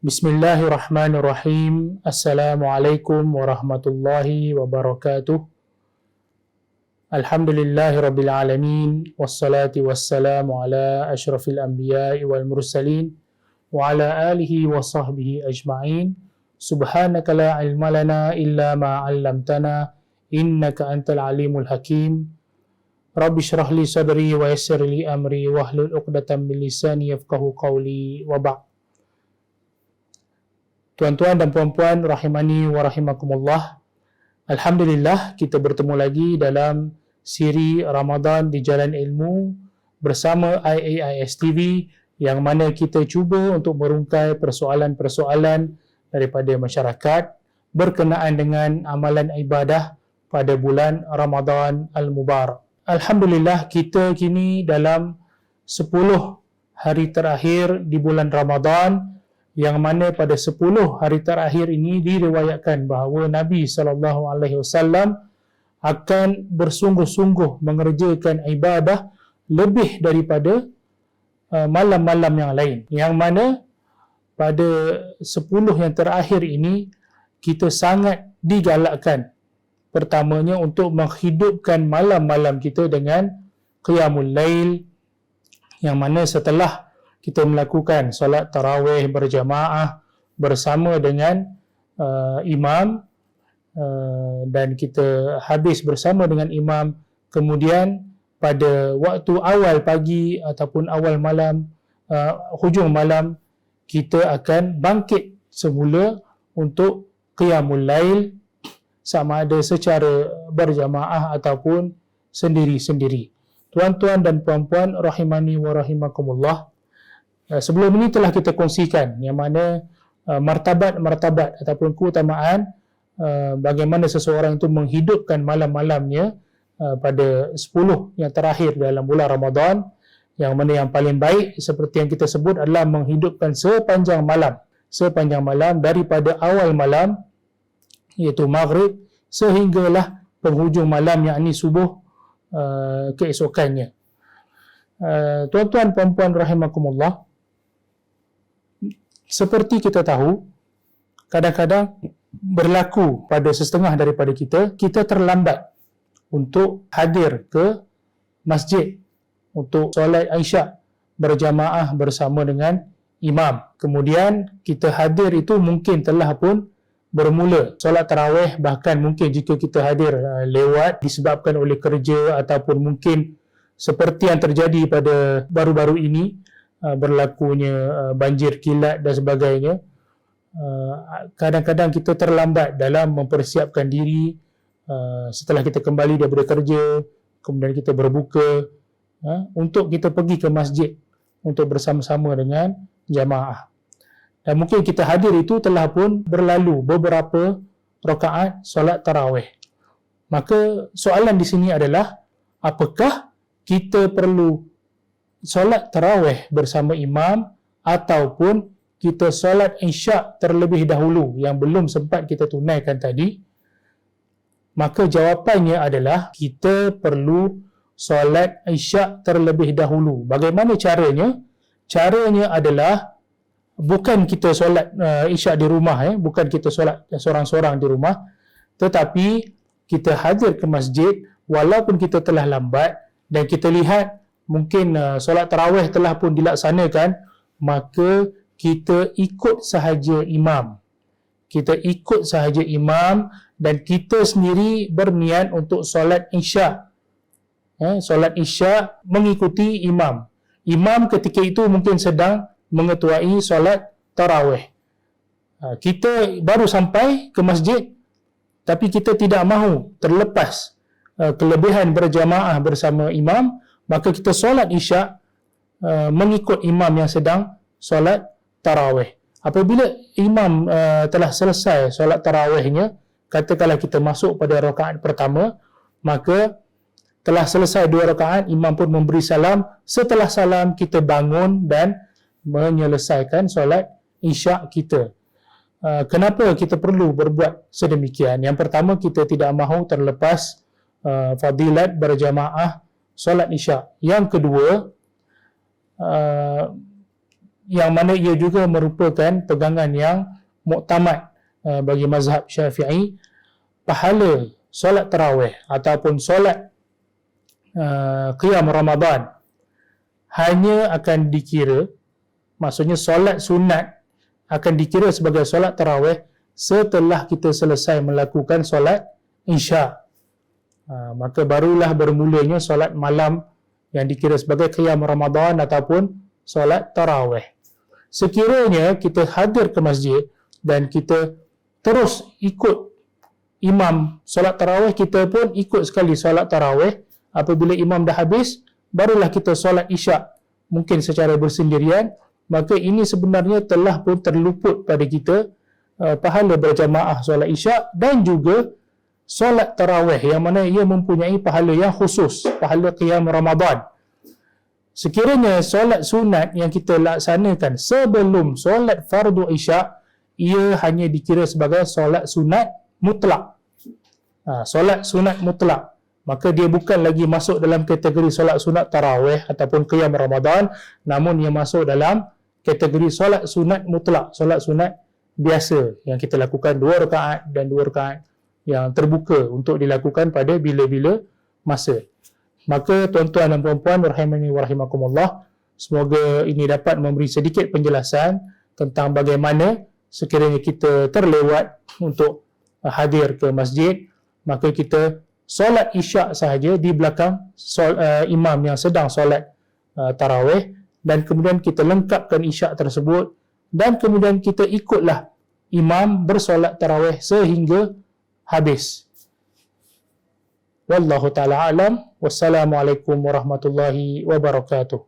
Bismillahirrahmanirrahim. Assalamualaikum warahmatullahi wabarakatuh. Alhamdulillahirabbil alamin wassalatu wassalamu ala asyrafil anbiya'i wal mursalin wa ala alihi wa sahbihi ajma'in. Subhanaka la ilma lana illa ma 'allamtana innaka antal alimul hakim. Rabbi shrah li sadri wa yassir li amri wahlul 'uqdatam min lisani yafqahu qawli wa ba'd. Tuan-tuan dan puan-puan rahimani wa rahimakumullah. Alhamdulillah kita bertemu lagi dalam siri Ramadan di Jalan Ilmu bersama IAIS TV yang mana kita cuba untuk merungkai persoalan-persoalan daripada masyarakat berkenaan dengan amalan ibadah pada bulan Ramadan Al-Mubarak. Alhamdulillah kita kini dalam 10 hari terakhir di bulan Ramadan, yang mana pada 10 hari terakhir ini diriwayatkan bahawa Nabi SAW akan bersungguh-sungguh mengerjakan ibadah lebih daripada malam-malam yang lain. Yang mana pada 10 yang terakhir ini kita sangat digalakkan, pertamanya untuk menghidupkan malam-malam kita dengan Qiyamul Lail, yang mana setelah kita melakukan solat tarawih berjamaah bersama dengan imam dan kita habis bersama dengan imam, kemudian pada waktu awal pagi ataupun awal malam, hujung malam, kita akan bangkit semula untuk Qiyamul Lail, sama ada secara berjamaah ataupun sendiri-sendiri. Tuan-tuan dan puan-puan rahimani wa rahimakumullah, sebelum ini telah kita kongsikan yang mana martabat-martabat ataupun keutamaan bagaimana seseorang itu menghidupkan malam-malamnya pada 10 yang terakhir dalam bulan Ramadan, yang mana yang paling baik seperti yang kita sebut adalah menghidupkan sepanjang malam daripada awal malam iaitu maghrib sehinggalah penghujung malam, yakni subuh keesokannya. Tuan-tuan puan-puan rahimakumullah, seperti kita tahu, kadang-kadang berlaku pada setengah daripada kita terlambat untuk hadir ke masjid untuk solat Isyak berjamaah bersama dengan imam. Kemudian kita hadir itu mungkin telah pun bermula solat tarawih, bahkan mungkin jika kita hadir lewat disebabkan oleh kerja ataupun mungkin seperti yang terjadi pada baru-baru ini, berlakunya banjir kilat dan sebagainya. Kadang-kadang kita terlambat dalam mempersiapkan diri setelah kita kembali daripada kerja, kemudian kita berbuka untuk kita pergi ke masjid untuk bersama-sama dengan jamaah. Dan mungkin kita hadir itu telah pun berlalu beberapa rakaat solat tarawih. Maka soalan di sini adalah, apakah kita perlu solat tarawih bersama imam ataupun kita solat Isyak terlebih dahulu yang belum sempat kita tunaikan tadi? Maka jawapannya adalah kita perlu solat Isyak terlebih dahulu. Bagaimana caranya? Caranya adalah bukan kita solat Isyak di rumah, bukan kita solat seorang-seorang di rumah, tetapi kita hadir ke masjid walaupun kita telah lambat dan kita lihat mungkin solat tarawih telah pun dilaksanakan, maka kita ikut sahaja imam. Kita ikut sahaja imam dan kita sendiri berniat untuk solat Isyak. Solat Isyak mengikuti imam. Imam ketika itu mungkin sedang mengetuai solat tarawih. Kita baru sampai ke masjid, tapi kita tidak mahu terlepas kelebihan berjamaah bersama imam, maka kita solat Isyak mengikut imam yang sedang solat tarawih. Apabila imam telah selesai solat tarawihnya, katakanlah kita masuk pada rakaat pertama, maka telah selesai 2 rakaat, imam pun memberi salam. Setelah salam, kita bangun dan menyelesaikan solat Isyak kita. Kenapa kita perlu berbuat sedemikian? Yang pertama, kita tidak mahu terlepas fadilat berjamaah solat Isyak. Yang kedua, yang mana ia juga merupakan pegangan yang muktamad bagi mazhab Syafi'i. Pahala solat tarawih ataupun solat qiyam Ramadan hanya akan dikira, maksudnya solat sunat akan dikira sebagai solat tarawih setelah kita selesai melakukan solat Isya. Maka barulah bermulanya solat malam yang dikira sebagai qiyam Ramadan ataupun solat tarawih. Sekiranya kita hadir ke masjid dan kita terus ikut imam solat tarawih, kita pun ikut sekali solat tarawih. Apabila imam dah habis, barulah kita solat Isya, mungkin secara bersendirian, maka ini sebenarnya telah pun terluput pada kita pahala berjamaah solat Isya dan juga solat tarawih, yang mana ia mempunyai pahala yang khusus, pahala qiyam Ramadan. Sekiranya solat sunat yang kita laksanakan sebelum solat fardu Isya, ia hanya dikira sebagai solat sunat mutlak. Solat sunat mutlak, maka dia bukan lagi masuk dalam kategori solat sunat tarawih ataupun qiyam Ramadan, namun ia masuk dalam kategori solat sunat mutlak, solat sunat biasa yang kita lakukan 2 rakaat dan 2 rakaat yang terbuka untuk dilakukan pada bila-bila masa. Maka tuan-tuan dan puan-puan rahimani wa rahimakumullah, semoga ini dapat memberi sedikit penjelasan tentang bagaimana sekiranya kita terlewat untuk hadir ke masjid, maka kita solat Isya sahaja di belakang imam yang sedang solat tarawih, dan kemudian kita lengkapkan Isya tersebut dan kemudian kita ikutlah imam bersolat tarawih sehingga habis. Wallahu ta'ala alam. Wassalamualaikum warahmatullahi wabarakatuh.